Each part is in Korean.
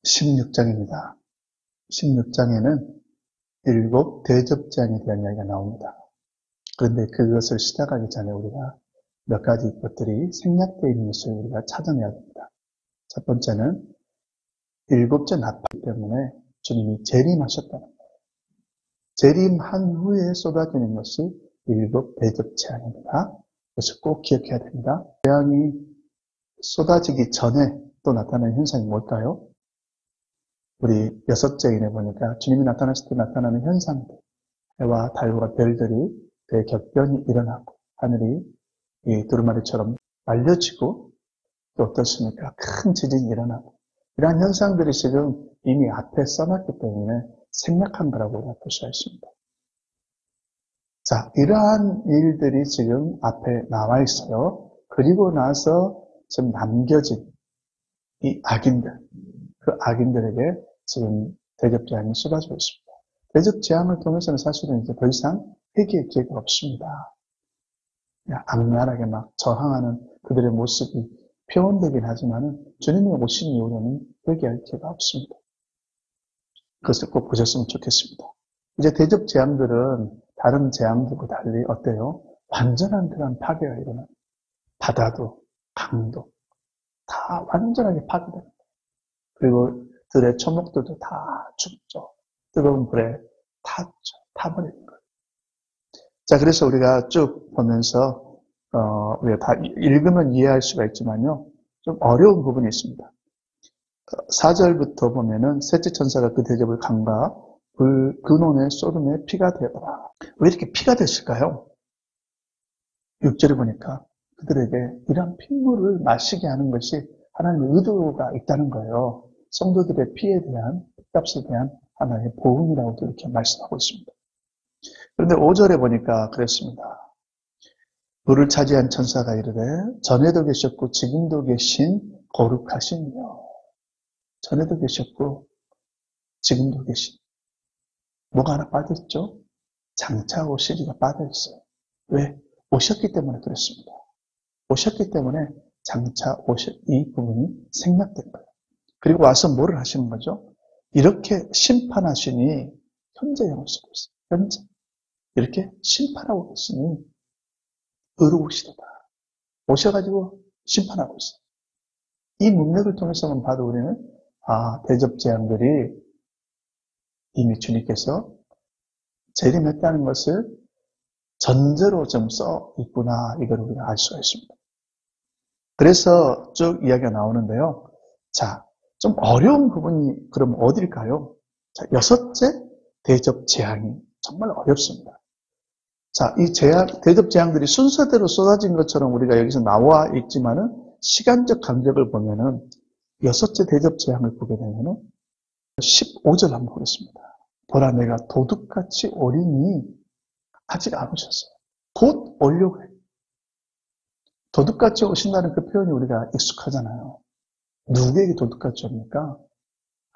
16장입니다. 16장에는 일곱 대접장에 대한 이야기가 나옵니다. 그런데 그것을 시작하기 전에 우리가 몇 가지 것들이 생략되어 있는 것을 우리가 찾아내야 됩니다. 첫 번째는 일곱째 나팔 때문에 주님이 재림하셨다는 거예요. 재림한 후에 쏟아지는 것이 일곱 대접 재앙입니다. 그것을 꼭 기억해야 됩니다. 재앙이 쏟아지기 전에 또 나타나는 현상이 뭘까요? 우리 여섯째인에 보니까 주님이 나타났을 때 나타나는 현상들, 해와 달과 별들이 대격변이 일어나고 하늘이 이 두루마리처럼 말려지고 또 어떻습니까? 큰 지진이 일어나고 이러한 현상들이 지금 이미 앞에 써놨기 때문에 생략한 거라고 우리가 볼 수가 있습니다. 자, 이러한 일들이 지금 앞에 나와 있어요. 그리고 나서 지금 남겨진 이 악인들, 그 악인들에게 지금 대접재앙이 쏟아지고 있습니다. 대접재앙을 통해서는 사실은 이제 더 이상 회개의 기회가 없습니다. 그냥 악랄하게 막 저항하는 그들의 모습이 표현되긴 하지만 주님이 오신 이후로는 회개할 기회가 없습니다. 그것을 꼭 보셨으면 좋겠습니다. 이제 대접 재앙들은 다른 재앙들과 달리 어때요? 완전한 그런 파괴가 일어나요. 바다도 강도 다 완전하게 파괴됩니다. 그리고 들의 초목들도 다 죽죠. 뜨거운 불에 타버리는 거예요. 자, 그래서 우리가 쭉 보면서 우리가 다 읽으면 이해할 수가 있지만요, 좀 어려운 부분이 있습니다. 4절부터 보면은 셋째 천사가 그 대접을 강과 근원의 소돔의 피가 되어라. 왜 이렇게 피가 됐을까요? 6절에 보니까 그들에게 이런 핏물을 마시게 하는 것이 하나님의 의도가 있다는 거예요. 성도들의 피에 대한, 핏값에 대한 하나님의 보응이라고도 이렇게 말씀하고 있습니다. 그런데 5절에 보니까 그랬습니다. 물을 차지한 천사가 이르되 전에도 계셨고 지금도 계신 거룩하시며, 전에도 계셨고 지금도 계신, 뭐가 하나 빠졌죠? 장차하고 시리가 빠져있어요. 왜? 오셨기 때문에 그렇습니다. 오셨기 때문에 장차 이 부분이 생략된 거예요. 그리고 와서 뭐를 하시는 거죠? 이렇게 심판하시니 현재 영을 쓰고 있어요. 현재. 이렇게 심판하고 계시니 의로우시도다. 오셔가지고 심판하고 있어요. 이 문맥을 통해서만 봐도 우리는 대접 재앙들이 이미 주님께서 재림했다는 것을 전제로 좀 써 있구나, 이걸 우리가 알 수가 있습니다. 그래서 쭉 이야기가 나오는데요. 자, 좀 어려운 부분이 그럼 어딜까요? 자, 여섯째 대접 재앙이 정말 어렵습니다. 자, 이 대접 재앙들이 순서대로 쏟아진 것처럼 우리가 여기서 나와 있지만은 시간적 간격을 보면은 여섯째 대접 재앙을 보게 되면은 15절 한번 보겠습니다. 보라, 내가 도둑같이 오리니 아직 안 오셨어요. 곧 오려고 해요. 도둑같이 오신다는 그 표현이 우리가 익숙하잖아요. 누구에게 도둑같이 옵니까?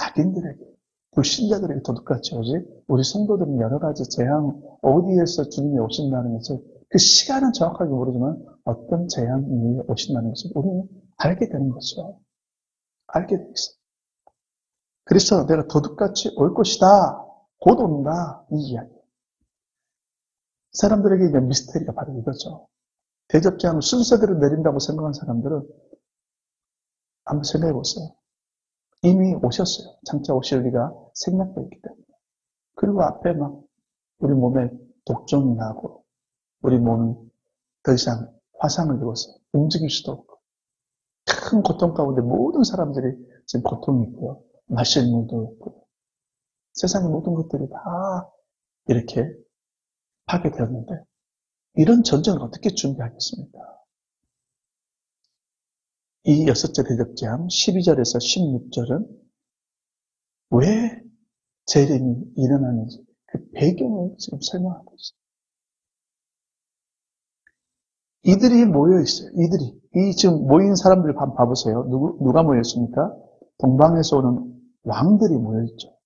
악인들에게, 불신자들에게 도둑같이 오지. 우리 성도들은 여러 가지 재앙, 어디에서 주님이 오신다는 것을, 그 시간은 정확하게 모르지만 어떤 재앙 이후에 오신다는 것을 우리는 알게 되는 거죠. 알게 돼 있어요. 그래서 내가 도둑같이 올 것이다, 곧 온다, 이 이야기. 사람들에게 이제 미스테리가 바로 이거죠. 대접재앙을 순서대로 내린다고 생각한 사람들은 한번 생각해 보세요. 이미 오셨어요. 장차 오실 리가 생략되어 있기 때문에. 그리고 앞에 막 우리 몸에 독종이 나고 우리 몸이 더 이상 화상을 입어서 움직일 수도 없고 큰 고통 가운데 모든 사람들이 지금 고통이 있고요. 마실 물도 없고 세상의 모든 것들이 다 이렇게 파괴되었는데 이런 전쟁을 어떻게 준비하겠습니까? 이 여섯째 대접재앙 12절에서 16절은 왜 재림이 일어나는지 그 배경을 지금 설명하고 있어요. 이들이 모여 있어요. 이 지금 모인 사람들 한번 봐보세요. 누가 모여 있습니까? 동방에서 오는 왕들이 모여 있죠.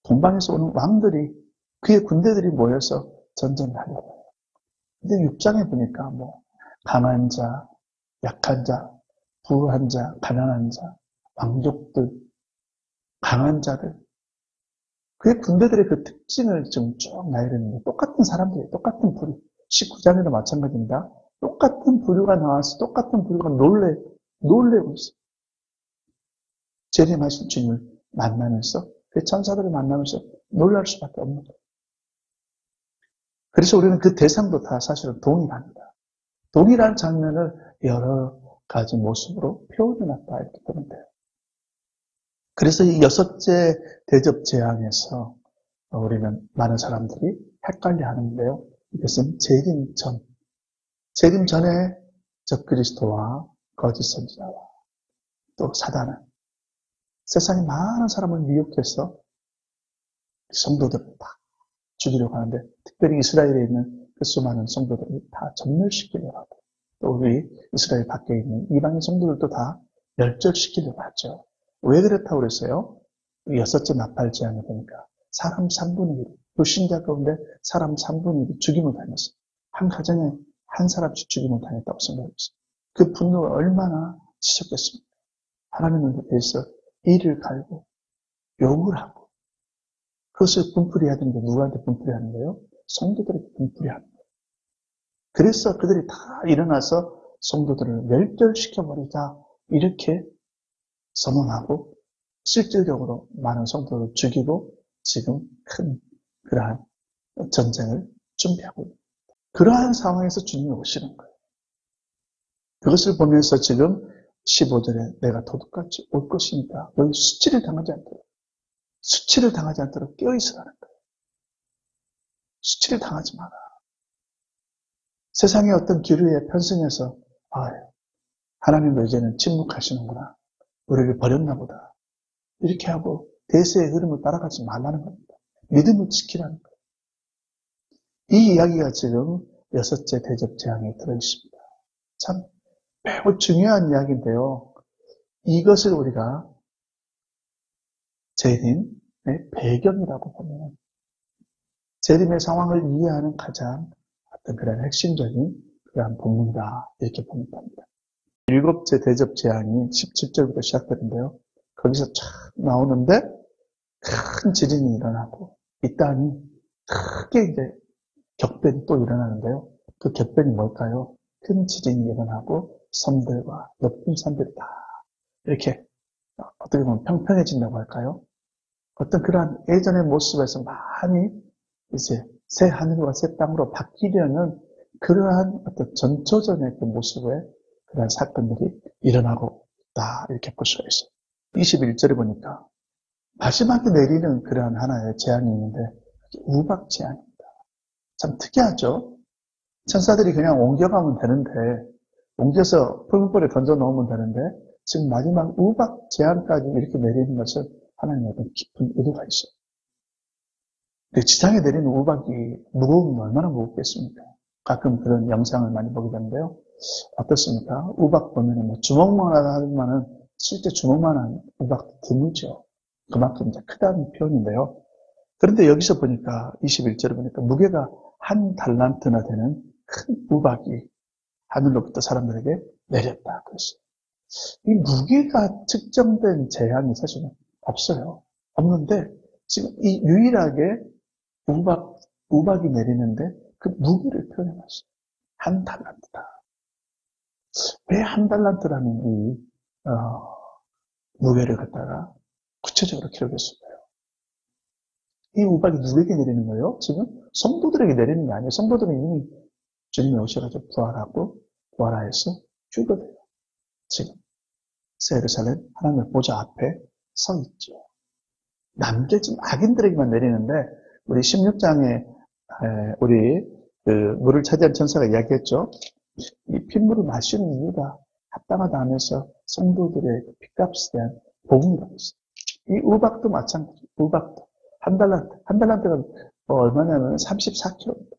동방에서 오는 왕들이, 그의 군대들이 모여서 전쟁을 하려고 해요. 근데 6장에 보니까 강한 자, 약한 자, 부한 자, 가난한 자, 왕족들, 강한 자들. 그의 군대들의 그 특징을 지금 쭉 나열했는데 똑같은 사람들이 똑같은 부류. 19장에도 마찬가지입니다. 똑같은 부류가 나와서 똑같은 부류가 놀래고 있어요. 재림하신 주님을 만나면서 그 천사들을 만나면서 놀랄 수밖에 없는 거예요. 그래서 우리는 그 대상도 다 사실은 동일합니다. 동일한 장면을 여러 가지 모습으로 표현해놨다 이렇게 보면 돼요. 그래서 이 6째 대접 재앙에서 우리는 많은 사람들이 헷갈려 하는데요. 이것은 재림 전에 적그리스도와 거짓 선지자와 또 사단은 세상에 많은 사람을 미혹해서 성도들을 다 죽이려고 하는데 특별히 이스라엘에 있는 그 수많은 성도들을 다 전멸시키려고 하고 또 우리 이스라엘 밖에 있는 이방인 성도들도 다 멸절시키려고 하죠. 왜 그렇다고 그랬어요? 6째 나팔 재앙에 보니까 사람 3분의 1, 불신자 가운데 사람 3분의 1이 죽임을 당했어요. 한 가정에 한 사람씩 죽임을 당했다고 생각했어요. 그 분노가 얼마나 지속했습니까? 하나님을 대해서 이를 갈고 욕을 하고 그것을 분풀이해야 되는데 누구한테 분풀이하는 거예요? 성도들에게 분풀이하는 거예요. 그래서 그들이 다 일어나서 성도들을 멸절시켜버리자 이렇게 선언하고 실질적으로 많은 성도를 죽이고 지금 큰 그러한 전쟁을 준비하고 있습니다. 그러한 상황에서 주님이 오시는 거예요. 그것을 보면서 지금 15절에 내가 도둑같이 올 것이니까 너희 수치를 당하지 않도록 깨어있으라는 거예요. 수치를 당하지 마라. 세상의 어떤 기류에 편승해서 하나님도 이제는 침묵하시는구나. 우리를 버렸나 보다. 이렇게 하고 대세의 흐름을 따라가지 말라는 겁니다. 믿음을 지키라는 거예요. 이 이야기가 지금 6째 대접 재앙에 들어있습니다. 참 매우 중요한 이야기인데요. 이것을 우리가 재림의 배경이라고 보면 재림의 상황을 이해하는 가장 어떤 그런 핵심적인 그러한 본문이다 이렇게 보면 됩니다. 7째 대접 재앙이 17절부터 시작되는데요. 거기서 쫙 나오는데 큰 지진이 일어나고 이 땅이 크게 이제 격변이 또 일어나는데요. 그 격변이 뭘까요? 큰 지진이 일어나고 섬들과 높은 산들이 다 이렇게 어떻게 보면 평평해진다고 할까요? 어떤 그러한 예전의 모습에서 많이 이제 새 하늘과 새 땅으로 바뀌려는 그러한 어떤 전초전의 그 모습의 그러한 사건들이 일어나고 있다 이렇게 볼 수가 있어요. 21절에 보니까 마지막에 내리는 그러한 하나의 재앙이 있는데 우박 재앙입니다. 참 특이하죠? 천사들이 그냥 옮겨가면 되는데 옮겨서 풀물불에 던져 놓으면 되는데 지금 마지막 우박 재앙까지 이렇게 내리는 것은 하나님의 어떤 깊은 의도가 있어요. 근데 지상에 내리는 우박이 무거우면 얼마나 무겁겠습니까? 가끔 그런 영상을 많이 보게 되는데요. 어떻습니까? 우박 보면은 뭐 주먹만 하지만은 실제 주먹만한 우박도 드물죠. 그만큼 이제 크다는 표현인데요. 그런데 여기서 보니까 21절에 보니까 무게가 1달란트나 되는 큰 우박이 하늘로부터 사람들에게 내렸다. 그랬어요. 이 무게가 측정된 재앙이 사실은 없어요. 없는데 지금 이 유일하게 우박이 내리는데 그 무게를 표현해놨어요. 1달란트다. 왜 1달란트라는 이 무게를 갖다가 구체적으로 기록했을까요? 이 우박이 누구에게 내리는 거예요? 지금 성도들에게 내리는 게 아니에요. 성도들은 이미 주님이 오셔가지고 부활하여서 휴거돼요. 지금 새 예루살렘 하나님의 보좌 앞에 서 있죠. 남겨진 악인들에게만 내리는데 우리 16장에 우리 그 물을 차지한 천사가 이야기했죠. 이 핏물을 마시는 이유가 합당하다 하면서 성도들의 핏값에 대한 복음이라고 있어요. 이 우박도 마찬가지. 우박도 1달란트가 얼마냐면 34kg입니다.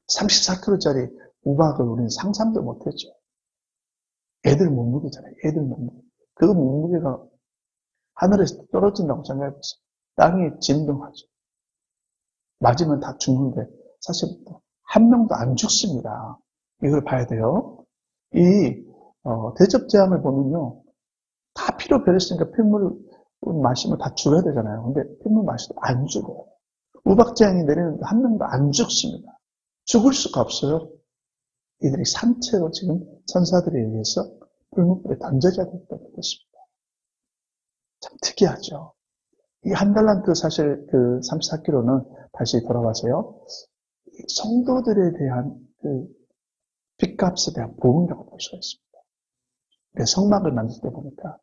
34kg짜리 우박을 우리는 상상도 못했죠. 애들 몸무게잖아요. 애들 몸무게. 그 몸무게가 하늘에서 떨어진다고 생각해보세요. 땅이 진동하죠. 맞으면 다 죽는데 사실 한 명도 안 죽습니다. 이걸 봐야 돼요. 이 대접 재앙을 보면요. 다 피로 베렸으니까 핏물을 마시면 다 죽어야 되잖아요. 근데 핏물 마셔도 안 죽어요. 우박재앙이 내리는데 한 명도 안 죽습니다. 죽을 수가 없어요. 이들이 산채로 지금 천사들에 의해서 불못불에 던져져야 됐다는 것입니다. 참 특이하죠. 이 한 달란트 사실 그 34kg는 다시 돌아와서요. 성도들에 대한 그 핏값에 대한 보험이라고 볼 수가 있습니다. 성막을 만들 때 보니까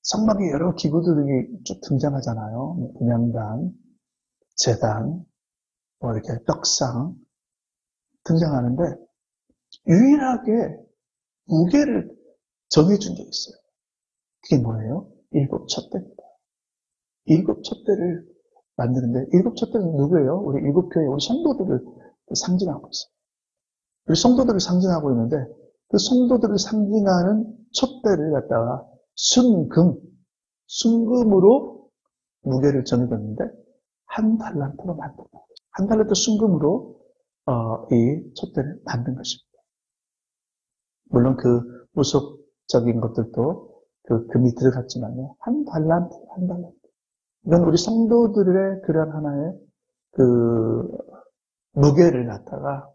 성막에 여러 기구들이 쭉 등장하잖아요. 분향단, 제단, 뭐 이렇게 떡상 등장하는데 유일하게 무게를 정해준 게 있어요. 그게 뭐예요? 7촛대입니다. 7촛대를 만드는데 7촛대는 누구예요? 우리 7교회 우리 성도들을 상징하고 있어요. 우리 성도들을 상징하고 있는데 그 성도들을 상징하는 촛대를 갖다가 순금으로 무게를 정해줬는데 한 달란트로 만든 거예요. 한 달란트 순금으로 이 촛대를 만든 것입니다. 물론 그 무속적인 것들도 그 금이 들어갔지만요. 한 달란트. 이건 우리 성도들의 그런 하나의 그 무게를 갖다가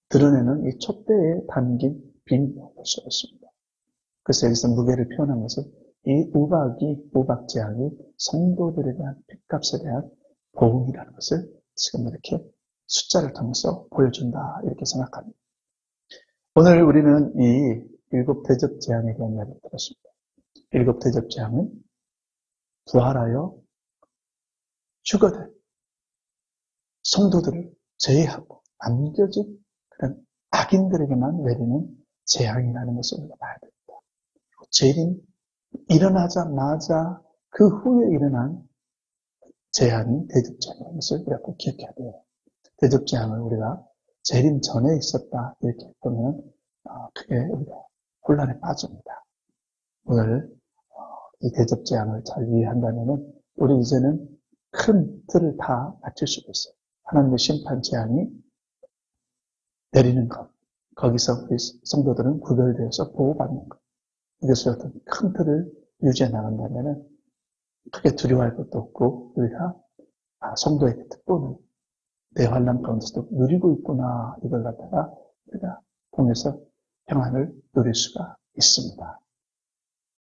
드러내는 이 촛대에 담긴 비밀이라고 볼 수가 있습니다. 그래서 여기서 무게를 표현한 것은 이 우박재앙이 성도들에 대한 핏값에 대한 보응이라는 것을 지금 이렇게 숫자를 통해서 보여준다 이렇게 생각합니다. 오늘 우리는 이 7대접재앙에 대한 이야기를 들었습니다. 7대접재앙은 부활하여 휴거된 성도들을 제외하고 남겨진 그런 악인들에게만 내리는 재앙이라는 것을 우리가 봐야 됩니다. 재림 일어나자마자 그 후에 일어난 재앙이 대접재앙이라는 것을 우리가 꼭 기억해야 돼요. 대접재앙을 우리가 재림 전에 있었다 이렇게 보면 그게 우리가 혼란에 빠집니다. 오늘 이 대접재앙을 잘 이해한다면 우리 이제는 큰 틀을 다 맞출 수가 있어요. 하나님의 심판 재앙이 내리는 것, 거기서 우리 성도들은 구별되어서 보호받는 것, 이것을 어떤 큰 틀을 유지해 나간다면 크게 두려워할 것도 없고 우리가 성도의 특권을 내 환난 가운데서도 누리고 있구나 이걸 갖다가 우리가 통해서 평안을 누릴 수가 있습니다.